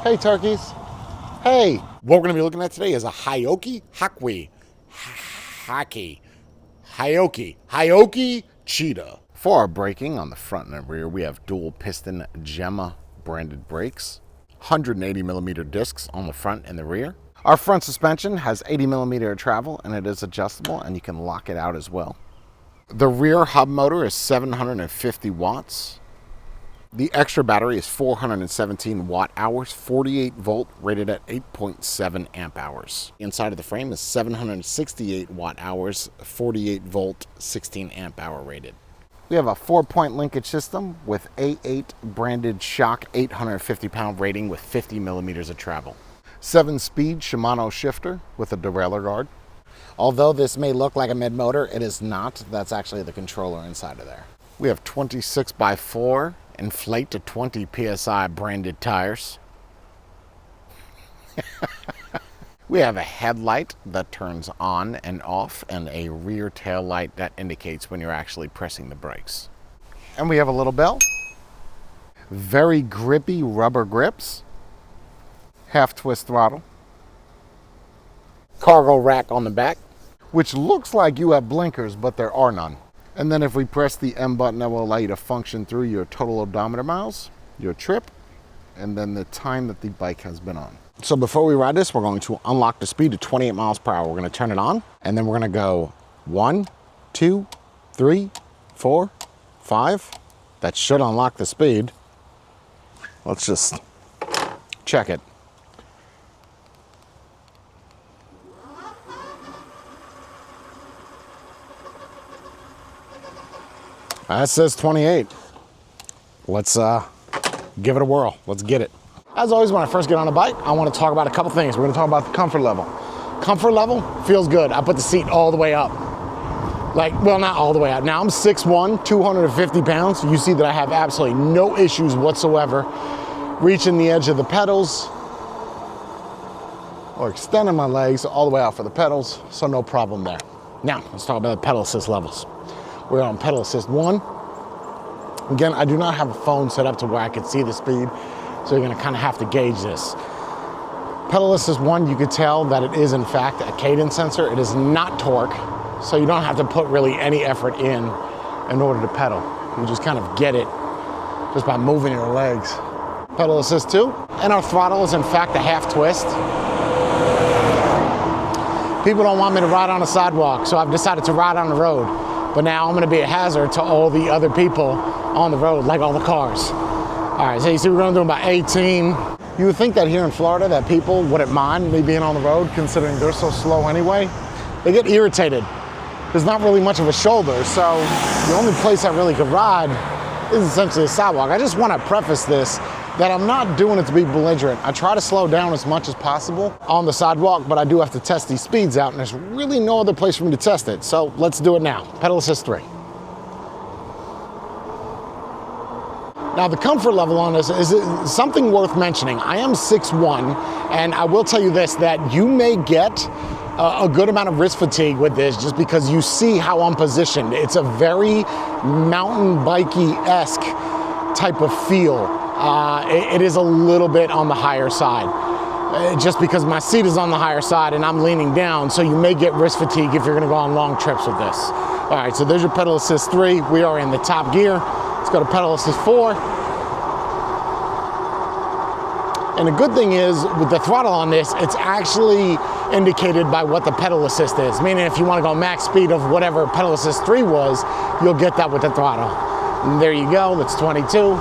Hey, turkeys. Hey. What we're going to be looking at today is a Haoqi Cheetah. For our braking on the front and the rear, we have dual piston Gemma branded brakes, 180 millimeter discs on the front and the rear. Our front suspension has 80 millimeter of travel, and it is adjustable, and you can lock it out as well. The rear hub motor is 750 watts. The extra battery is 417 watt hours, 48 volt, rated at 8.7 amp hours. Inside of the frame is 768 watt hours, 48 volt, 16 amp hour rated. We have a 4-point linkage system with A8 branded shock, 850 pound rating with 50 millimeters of travel. 7-speed Shimano shifter with a derailleur guard. Although this may look like a mid motor, it is not. That's actually the controller inside of there. We have 26x4 inflate to 20 PSI branded tires. We have a headlight that turns on and off, and a rear tail light that indicates when you're actually pressing the brakes. And we have a little bell. Very grippy rubber grips. Half twist throttle. Cargo rack on the back, which looks like you have blinkers, but there are none. And then if we press the M button, that will allow you to function through your total odometer miles, your trip, and then the time that the bike has been on. So before we ride this, we're going to unlock the speed to 28 miles per hour. We're going to turn it on, and then we're going to go 1, 2, 3, 4, 5. That should unlock the speed. Let's just check it. That says 28. Let's give it a whirl. Let's get it. As always, when I first get on a bike, I want to talk about a couple things. We're going to talk about the comfort level. Comfort level feels good. I put the seat all the way up. Like, well, not all the way up. Now I'm 6'1", 250 pounds. You see that I have absolutely no issues whatsoever reaching the edge of the pedals or extending my legs all the way out for the pedals, so no problem there. Now, let's talk about the pedal assist levels. We're on pedal assist 1. Again, I do not have a phone set up to where I can see the speed, so you're gonna kind of have to gauge this. Pedal assist 1, you can tell that it is in fact a cadence sensor. It is not torque, so you don't have to put really any effort in order to pedal. You just kind of get it just by moving your legs. Pedal assist 2, and our throttle is in fact a half twist. People don't want me to ride on a sidewalk, so I've decided to ride on the road. But now I'm gonna be a hazard to all the other people on the road, like all the cars. All right, so you see we're gonna do about 18. You would think that here in Florida that people wouldn't mind me being on the road, considering they're so slow anyway. They get irritated. There's not really much of a shoulder, so the only place I really could ride is essentially a sidewalk. I just wanna preface this that I'm not doing it to be belligerent. I try to slow down as much as possible on the sidewalk, but I do have to test these speeds out, and there's really no other place for me to test it. So let's do it now. Pedal assist 3. Now the comfort level on this is something worth mentioning. I am 6'1", and I will tell you this, that you may get a good amount of wrist fatigue with this just because you see how I'm positioned. It's a very mountain bikey-esque type of feel. It is a little bit on the higher side, just because my seat is on the higher side and I'm leaning down, so you may get wrist fatigue if you're gonna go on long trips with this. All right, so there's your pedal assist 3. We are in the top gear. Let's go to pedal assist 4. And the good thing is, with the throttle on this, it's actually indicated by what the pedal assist is, meaning if you wanna go max speed of whatever pedal assist 3 was, you'll get that with the throttle. And there you go, that's 22.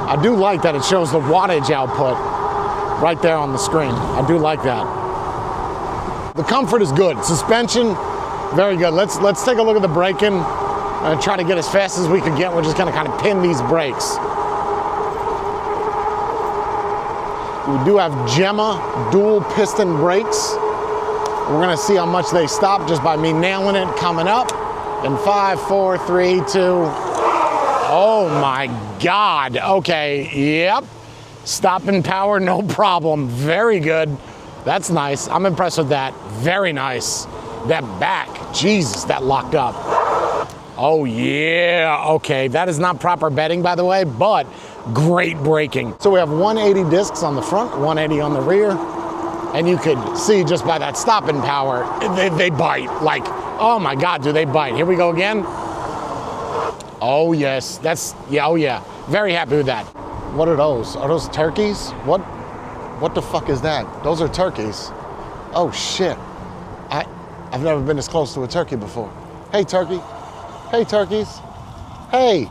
I do like that it shows the wattage output right there on the screen. I do like that. The comfort is good. Suspension, very good. Let's take a look at the braking and try to get as fast as we can get. We're just gonna kind of pin these brakes. We do have Gemma dual piston brakes. We're gonna see how much they stop just by me nailing it coming up. In 5, 4, 3, 2. Oh my God, okay, yep. Stopping power, no problem, very good. That's nice, I'm impressed with that, very nice. That back, Jesus, that locked up. Oh yeah, okay. That is not proper bedding, by the way, but great braking. So we have 180 discs on the front, 180 on the rear, and you could see just by that stopping power, they bite. Like, oh my God, do they bite. Here we go again. Oh yes, oh yeah. Very happy with that. What are those? Are those turkeys? What the fuck is that? Those are turkeys. Oh shit. I've never been this close to a turkey before. Hey turkey. Hey turkeys. Hey.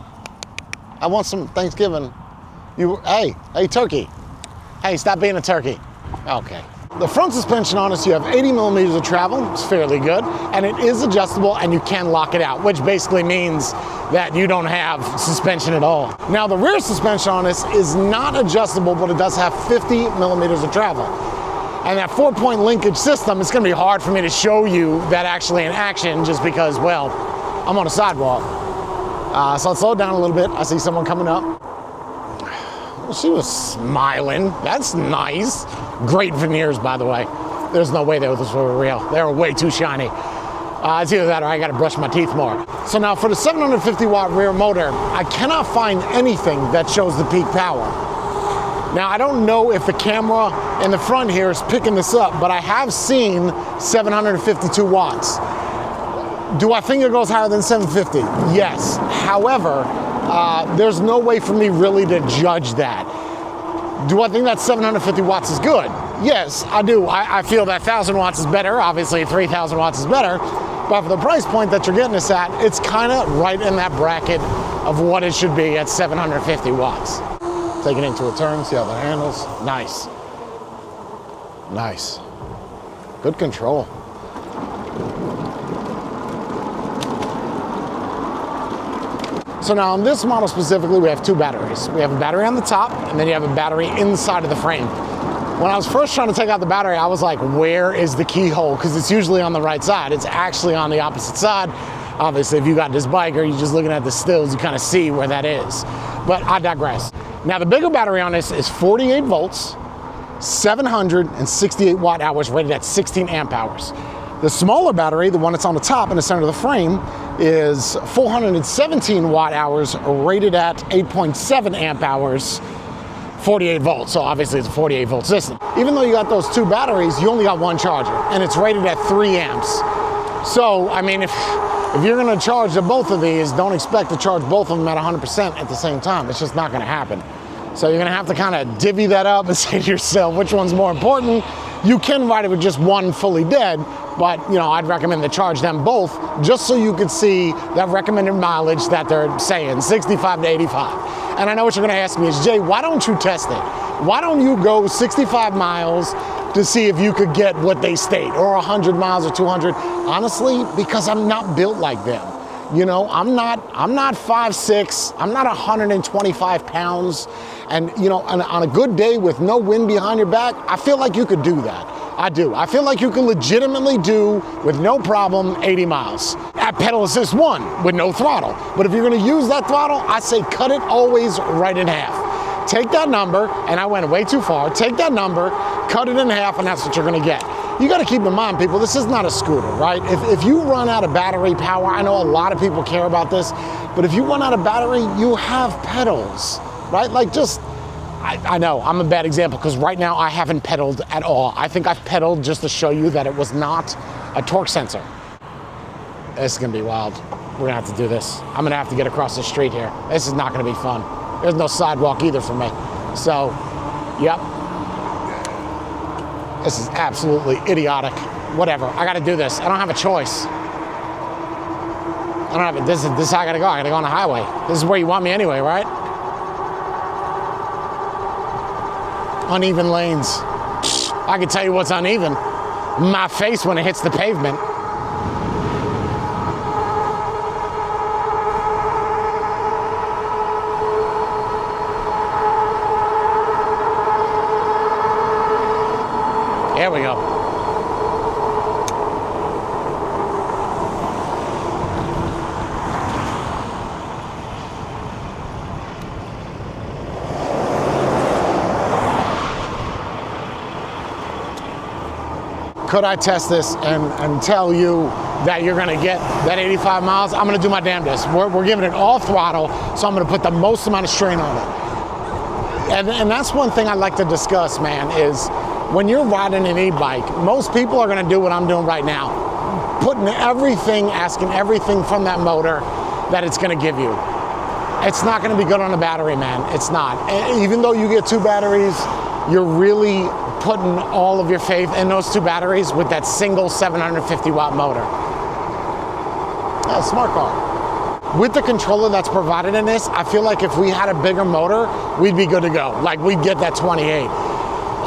I want some Thanksgiving. Hey turkey. Hey, stop being a turkey. Okay. The front suspension on this, you have 80 millimeters of travel. It's fairly good. And it is adjustable and you can lock it out, which basically means that you don't have suspension at all. Now the rear suspension on this is not adjustable, but it does have 50 millimeters of travel. And that 4-point linkage system, it's gonna be hard for me to show you that actually in action just because, well, I'm on a sidewalk. So let's slow down a little bit. I see someone coming up. Well, she was smiling. That's nice. Great veneers, by the way. There's no way those were real. They were way too shiny. It's either that or I gotta brush my teeth more. So now for the 750 watt rear motor, I cannot find anything that shows the peak power. Now I don't know if the camera in the front here is picking this up, but I have seen 752 watts. Do I think it goes higher than 750? Yes. However, there's no way for me really to judge that. Do I think that 750 watts is good? Yes, I do. I feel that 1,000 watts is better. Obviously, 3,000 watts is better. But for the price point that you're getting this at, it's kind of right in that bracket of what it should be at 750 watts. Take it into a turn, see how that handles. Nice. Nice. Good control. So now on this model specifically, we have two batteries. We have a battery on the top, and then you have a battery inside of the frame. When I was first trying to take out the battery, I was like, where is the keyhole? Because it's usually on the right side. It's actually on the opposite side. Obviously, if you got this bike or you're just looking at the stills, you kind of see where that is. But I digress. Now the bigger battery on this is 48 volts, 768 watt hours rated at 16 amp hours. The smaller battery, the one that's on the top in the center of the frame, is 417 watt hours rated at 8.7 amp hours, 48 volts. So obviously it's a 48 volt system. Even though you got those two batteries, you only got one charger and it's rated at 3 amps. So, I mean, if you're gonna charge both of these, don't expect to charge both of them at 100% at the same time. It's just not gonna happen. So you're gonna have to kind of divvy that up and say to yourself, which one's more important? You can ride it with just one fully dead, but you know, I'd recommend to charge them both just so you could see that recommended mileage that they're saying, 65 to 85. And I know what you're gonna ask me is, Jay, why don't you test it? Why don't you go 65 miles to see if you could get what they state, or 100 miles or 200? Honestly, because I'm not built like them. You know, I'm not 5'6", I'm not 125 pounds. And you know, on a good day with no wind behind your back, I feel like you could do that. I do. I feel like you can legitimately do, with no problem, 80 miles. At pedal assist 1, with no throttle. But if you're gonna use that throttle, I say cut it always right in half. Take that number, and I went way too far, take that number, cut it in half, and that's what you're gonna get. You gotta keep in mind, people, this is not a scooter, right? If you run out of battery power, I know a lot of people care about this, but if you run out of battery, you have pedals, right? Like just, I know, I'm a bad example because right now I haven't pedaled at all. I think I've pedaled just to show you that it was not a torque sensor. This is gonna be wild. We're gonna have to do this. I'm gonna have to get across the street here. This is not gonna be fun. There's no sidewalk either for me. So, yep. This is absolutely idiotic. Whatever, I gotta do this. I don't have a choice. I don't have this is how I gotta go. I gotta go on the highway. This is where you want me anyway, right? Uneven lanes. I can tell you what's uneven. My face when it hits the pavement. There we go. Could I test this and tell you that you're gonna get that 85 miles? I'm gonna do my damnedest. We're giving it all throttle, so I'm gonna put the most amount of strain on it. And that's one thing I like to discuss, man, is when you're riding an e-bike, most people are gonna do what I'm doing right now. Putting everything, asking everything from that motor that it's gonna give you. It's not gonna be good on a battery, man. It's not. Even though you get 2 batteries, you're really putting all of your faith in those 2 batteries with that single 750 watt motor. Yeah, smart car. With the controller that's provided in this, I feel like if we had a bigger motor, we'd be good to go. Like, we'd get that 28.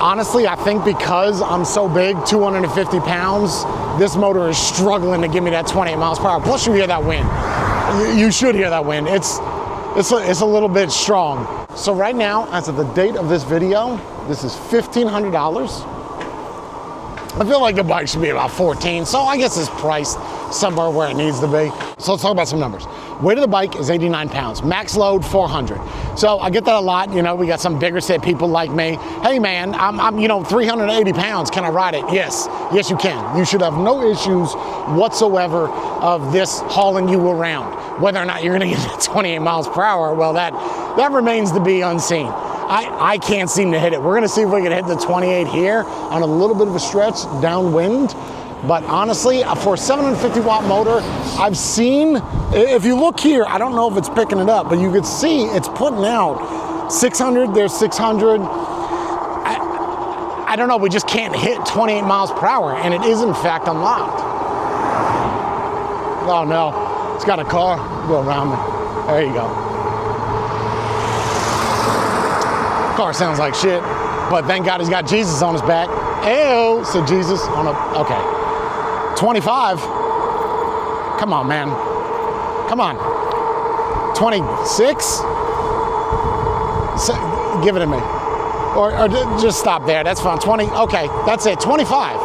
Honestly, I think because I'm so big, 250 pounds, this motor is struggling to give me that 28 miles per hour. Plus you hear that wind. You should hear that wind. It's a little bit strong. So right now, as of the date of this video, this is $1,500. I feel like the bike should be about 14, so I guess it's priced somewhere where it needs to be. So let's talk about some numbers. Weight of the bike is 89 pounds, max load 400. So I get that a lot, you know, we got some bigger set people like me. Hey man, I'm 380 pounds, can I ride it? Yes, you can. You should have no issues whatsoever of this hauling you around. Whether or not you're gonna get 28 miles per hour, well, that remains to be unseen. I can't seem to hit it. We're gonna see if we can hit the 28 here on a little bit of a stretch downwind. But honestly, for a 750 watt motor, I've seen, if you look here, I don't know if it's picking it up, but you could see it's putting out 600, there's 600. I don't know, we just can't hit 28 miles per hour, and it is in fact unlocked. Oh no, it's got a car, go around me. There you go. Car sounds like shit, but thank God he's got Jesus on his back. Ew, so Jesus on a, okay. 25, come on, man. Come on. 26? So, give it to me. Or just stop there, that's fine. 20, okay, that's it, 25.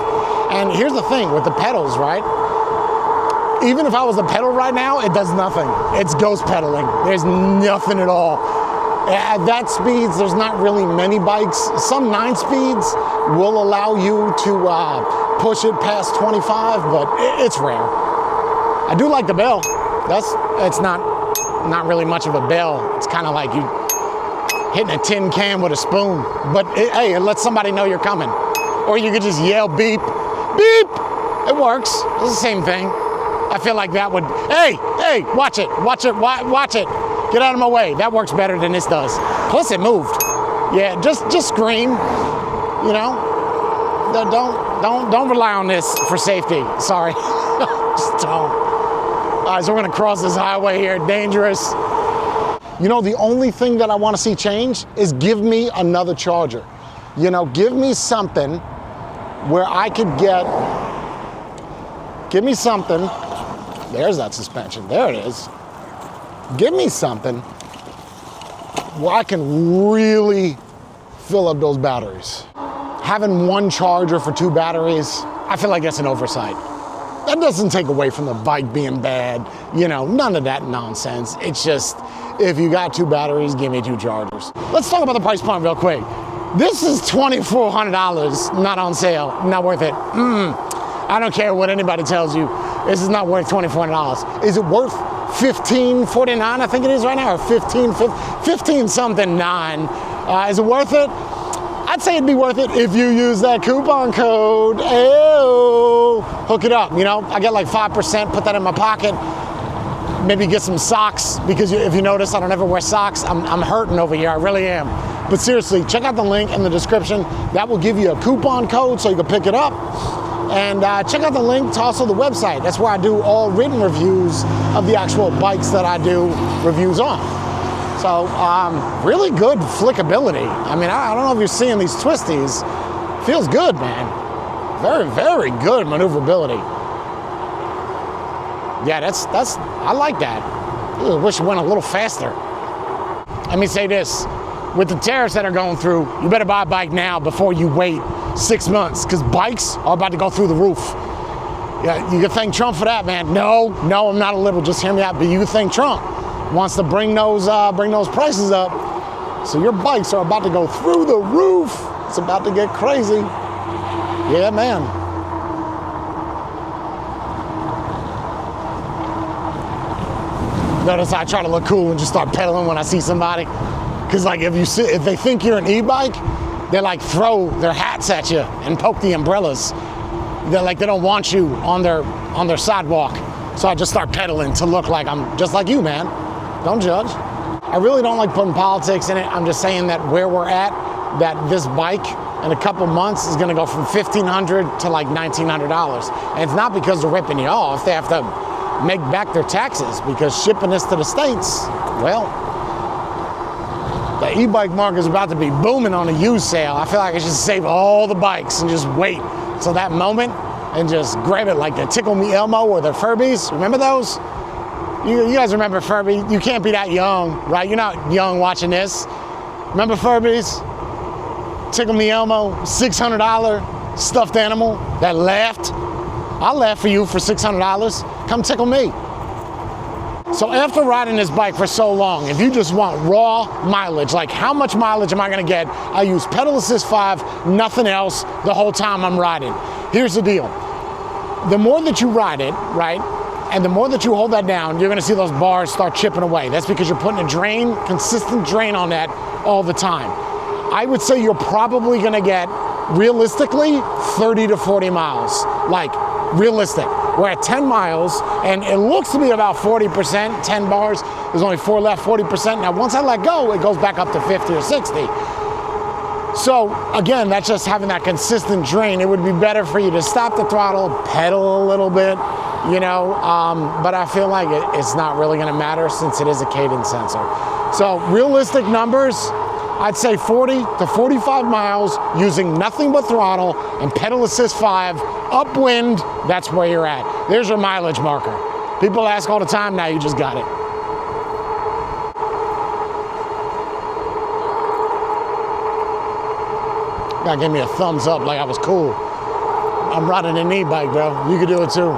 And here's the thing with the pedals, right? Even if I was to pedal right now, it does nothing. It's ghost pedaling. There's nothing at all. At that speeds, there's not really many bikes. Some 9 speeds will allow you to push it past 25, but it's rare. I do like the bell. It's not really much of a bell. It's kind of like you hitting a tin can with a spoon. But hey, it lets somebody know you're coming. Or you could just yell beep, beep. It works. It's the same thing. I feel like that would, hey, watch it. Get out of my way. That works better than this does. Plus it moved. Yeah, just scream, you know. Don't rely on this for safety. Sorry, just don't. All right, so we're gonna cross this highway here, dangerous. You know, the only thing that I wanna see change is give me another charger. You know, give me something where I could give me something. There's that suspension, there it is. Give me something where I can really fill up those batteries. Having 1 charger for 2 batteries, I feel like that's an oversight. That doesn't take away from the bike being bad, you know, none of that nonsense. It's just, if you got 2 batteries, give me 2 chargers. Let's talk about the price point real quick. This is $2,400, not on sale, not worth it. I don't care what anybody tells you. This is not worth $2,400. Is it worth $1,549, I think it is right now, or 15 something 9. Is it worth it? I'd say it'd be worth it if you use that coupon code. Ew. Hook it up, you know, I get like 5%, put that in my pocket. Maybe get some socks, because if you notice, I don't ever wear socks. I'm hurting over here, I really am. But seriously, check out the link in the description. That will give you a coupon code so you can pick it up. And check out the link to also the website. That's where I do all written reviews of the actual bikes that I do reviews on. So really good flickability. I mean, I don't know if you're seeing these twisties. Feels good, man. Very, very good maneuverability. Yeah, I like that. I wish it went a little faster. Let me say this. With the tariffs that are going through, you better buy a bike now before you wait 6 months, because bikes are about to go through the roof. Yeah, you can thank Trump for that, man. No, I'm not a liberal, just hear me out, but you can thank Trump wants to bring those prices up. So your bikes are about to go through the roof. It's about to get crazy. Yeah, man. Notice I try to look cool and just start pedaling when I see somebody. Cause like if they think you're an e-bike, they like throw their hats at you and poke the umbrellas. They don't want you on their sidewalk. So I just start pedaling to look like I'm just like you, man. Don't judge. I really don't like putting politics in it. I'm just saying that where we're at, that this bike in a couple months is gonna go from $1,500 to like $1,900. And it's not because they're ripping you off. They have to make back their taxes because shipping this to the States, well, the e-bike market is about to be booming on a used sale. I feel like I should save all the bikes and just wait till that moment and just grab it like the Tickle Me Elmo or the Furbies. Remember those? You guys remember Furby? You can't be that young, right? You're not young watching this. Remember Furbies? Tickle Me Elmo, $600 stuffed animal that laughed. I'll laugh for you for $600. Come tickle me. So after riding this bike for so long, if you just want raw mileage, like how much mileage am I gonna get? I use pedal assist 5, nothing else the whole time I'm riding. Here's the deal. The more that you ride it, right, and the more that you hold that down, you're gonna see those bars start chipping away. That's because you're putting a drain, consistent drain on that all the time. I would say you're probably gonna get, realistically, 30 to 40 miles, like realistic. We're at 10 miles, and it looks to be about 40%, 10 bars. There's only 4 left, 40%. Now, once I let go, it goes back up to 50 or 60. So, again, that's just having that consistent drain. It would be better for you to stop the throttle, pedal a little bit, you know, but I feel like it's not really gonna matter since it is a cadence sensor. So, realistic numbers, I'd say 40 to 45 miles using nothing but throttle and pedal assist 5, upwind, that's where you're at. There's your mileage marker. People ask all the time, now you just got it. Gotta give me a thumbs up like I was cool. I'm riding an e-bike, bro. You could do it too.